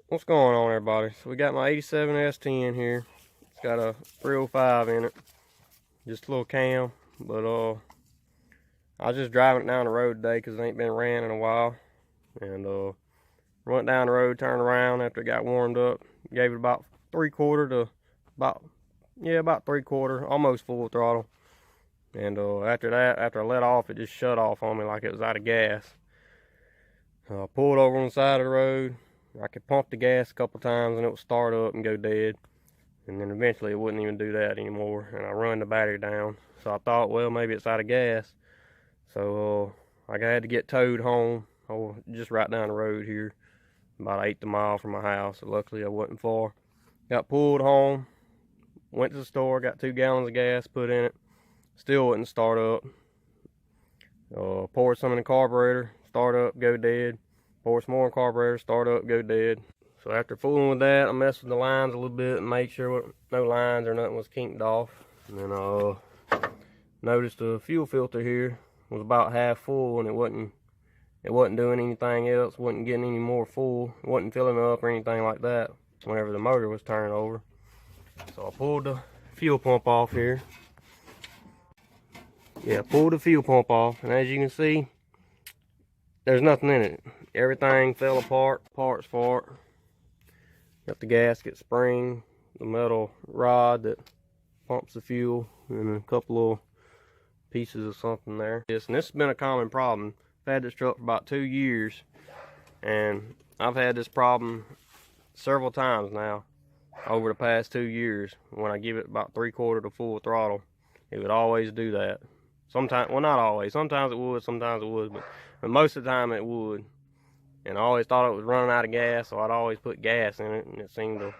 What's going on, everybody? So we got my 87 S10 here. It's got a 305 in it, just a little cam. But I was just driving it down the road today because it ain't been ran in a while, and went down the road, turned around after it got warmed up, gave it about 3/4 to about 3/4, almost full throttle. And after that, after I let off, it just shut off on me like it was out of gas. I pulled over on the side of the road. I could pump the gas a couple times and it would start up and go dead. And then eventually it wouldn't even do that anymore. And I run the battery down. So I thought, well, maybe it's out of gas. So I had to get towed home. Just right down the road here, about 1/8 mile from my house. So luckily I wasn't far. Got pulled home, went to the store, got 2 gallons of gas put in it. Still wouldn't start up. Poured some in the carburetor, start up, go dead. Pour some more in carburetor, start up, go dead. So after fooling with that, I messed with the lines a little bit and made sure no lines or nothing was kinked off. And then I noticed the fuel filter here was about half full, and it wasn't doing anything else, wasn't getting any more full, it wasn't filling up or anything like that whenever the motor was turning over. So I pulled the fuel pump off here. Yeah, pulled the fuel pump off, and as you can see, there's nothing in it. Everything fell apart, parts for it. Got the gasket spring, the metal rod that pumps the fuel, and a couple of pieces of something there. And this has been a common problem. I've had this truck for about 2 years, and I've had this problem several times now over the past 2 years. When I give it about 3/4 to full throttle, it would always do that. Sometimes, well, not always. Sometimes it would, sometimes it would, but most of the time it would. And I always thought it was running out of gas, so I'd always put gas in it, and it seemed to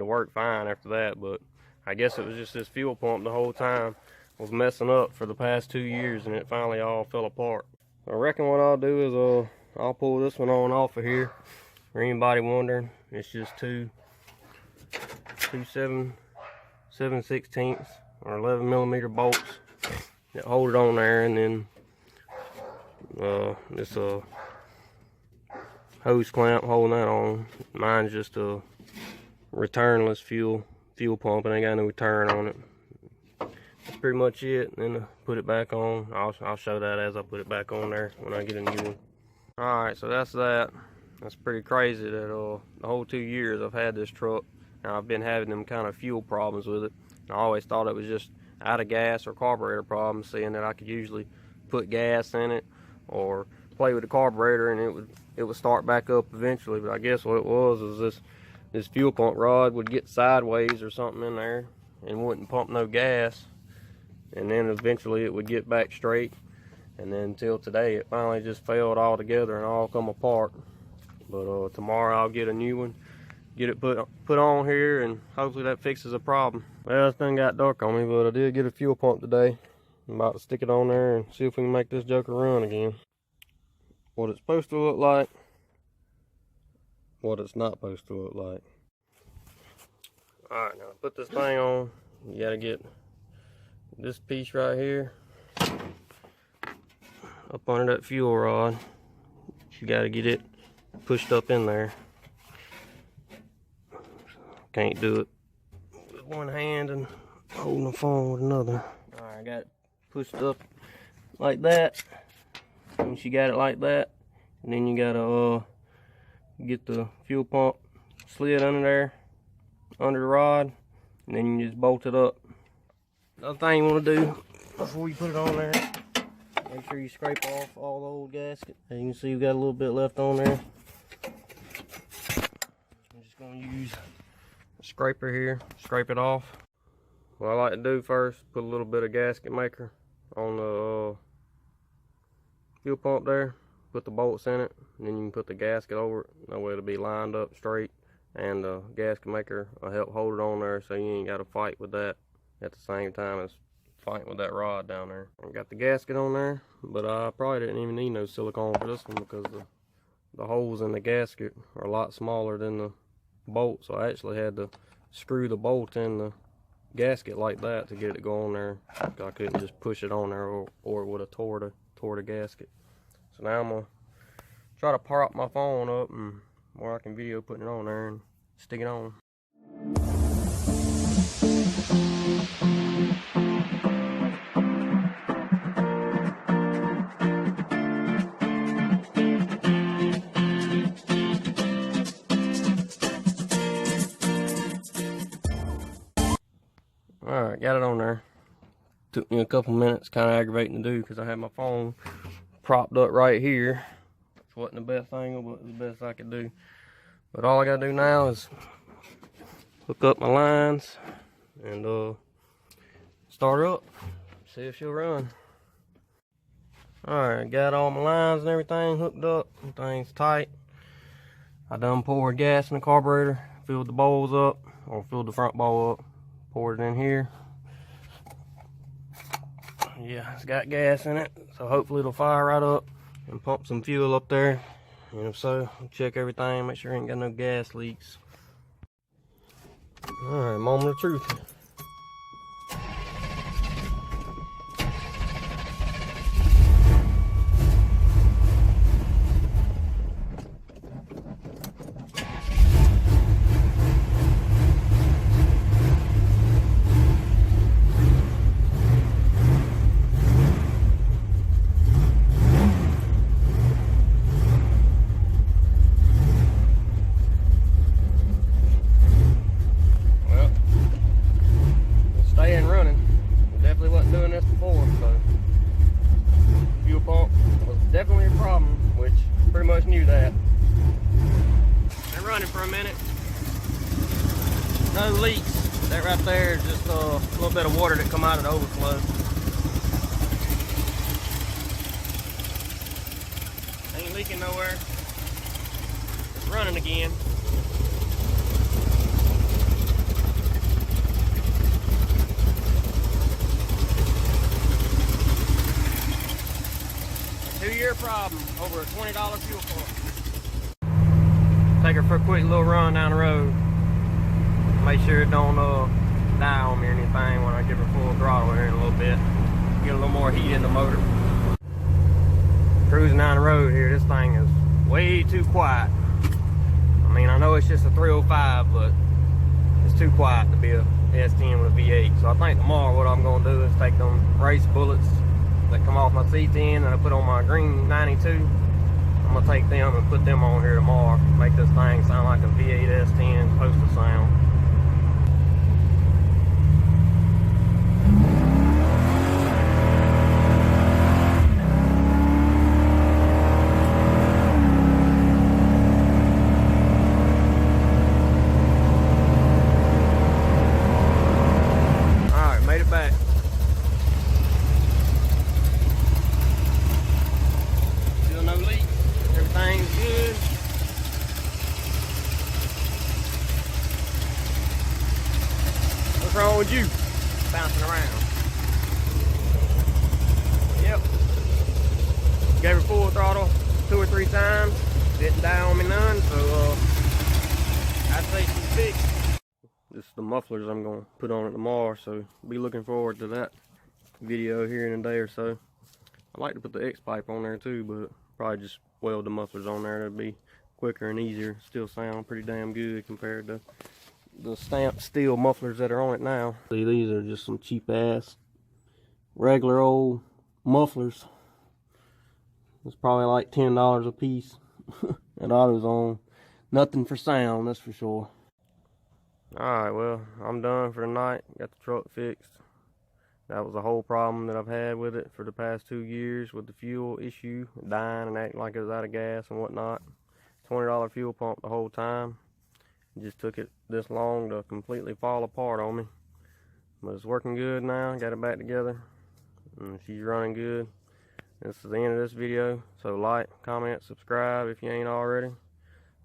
work fine after that. But I guess it was just this fuel pump the whole time was messing up for the past 2 years, and it finally all fell apart. I reckon what I'll do is I'll pull this one on off of here. For anybody wondering, it's just two 7/16 or 11mm bolts that hold it on there, and then this hose clamp holding that on. Mine's just a returnless fuel pump, and ain't got no return on it. That's pretty much it. And then put it back on. I'll show that as I put it back on there when I get a new one. Alright, so that's that. That's pretty crazy that the whole 2 years I've had this truck, and I've been having them kind of fuel problems with it. And I always thought it was just out of gas or carburetor problems, seeing that I could usually put gas in it or play with the carburetor and it would start back up eventually. But I guess what it was is this fuel pump rod would get sideways or something in there and wouldn't pump no gas, and then eventually it would get back straight. And then until today it finally just failed all together and all come apart. But tomorrow I'll get a new one, get it put on here, and hopefully that fixes the problem. Well, it's done got dark on me, but I did get a fuel pump today. I'm about to stick it on there and see if we can make this joker run again. What it's supposed to look like, what it's not supposed to look like. Alright, now to put this thing on, you gotta get this piece right here up under that fuel rod. You gotta get it pushed up in there. Can't do it with one hand and holding the phone with another. Alright, I got it pushed up like that. Once you got it like that, and then you gotta get the fuel pump slid under there, under the rod, and then you just bolt it up. Another thing you want to do before you put it on there, make sure you scrape off all the old gasket. As you can see, we got a little bit left on there. I'm just gonna use a scraper here, scrape it off. What I like to do first, put a little bit of gasket maker on the fuel pump there, put the bolts in it, and then you can put the gasket over it. That way it'll be lined up straight, and the gasket maker will help hold it on there so you ain't got to fight with that at the same time as fighting with that rod down there. I got the gasket on there, but I probably didn't even need no silicone for this one because the holes in the gasket are a lot smaller than the bolt, so I actually had to screw the bolt in the gasket like that to get it to go on there. I couldn't just push it on there, or it would have tore the gasket. So now I'm gonna try to prop my phone up and more I can video putting it on there and stick it on. Alright, got it on there. Took me a couple minutes, kind of aggravating to do because I had my phone propped up right here. Which wasn't the best angle, but it was the best I could do. But all I gotta do now is hook up my lines and start her up, see if she'll run. Alright, got all my lines and everything hooked up. Everything's tight. I done poured gas in the carburetor, filled the bowls up, or filled the front bowl up. Poured it in here. Yeah, it's got gas in it, so hopefully it'll fire right up and pump some fuel up there. And if so, check everything, make sure it ain't got no gas leaks. Alright, moment of truth. Definitely a problem, which pretty much knew that. Been running for a minute. No leaks. That right there is just a little bit of water that come out of the overflow. Ain't leaking nowhere. It's running again. Two-year problem over a $20 fuel pump. Take her for a quick little run down the road. Make sure it don't die on me or anything when I give her full throttle here in a little bit. Get a little more heat in the motor. Cruising down the road here, this thing is way too quiet. I mean, I know it's just a 305, but it's too quiet to be a S10 with a V8. So I think tomorrow what I'm gonna do is take them race bullets that come off my C10 that I put on my green 92. I'm gonna take them and put them on here tomorrow. Make this thing sound like a V8 S10 supposed to sound. Alright, made it back. No leaks, everything's good. What's wrong with you? Bouncing around. Yep. Gave her full throttle 2 or 3 times. Didn't die on me none, so I'd say she's fixed. This is the mufflers I'm gonna put on it tomorrow, so be looking forward to that video here in a day or so. I like to put the X pipe on there too, but probably just weld the mufflers on there. That'd be quicker and easier. Still sound pretty damn good compared to the stamped steel mufflers that are on it now. See, these are just some cheap ass regular old mufflers. It's probably like $10 a piece at AutoZone. Nothing for sound, that's for sure. Alright, well, I'm done for the night. Got the truck fixed. That was the whole problem that I've had with it for the past 2 years with the fuel issue, dying and acting like it was out of gas and whatnot. $20 fuel pump the whole time. It just took it this long to completely fall apart on me. But it's working good now. Got it back together. And she's running good. This is the end of this video. So like, comment, subscribe if you ain't already.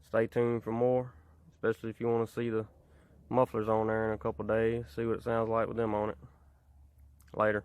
Stay tuned for more. Especially if you want to see the mufflers on there in a couple days. See what it sounds like with them on it. Later.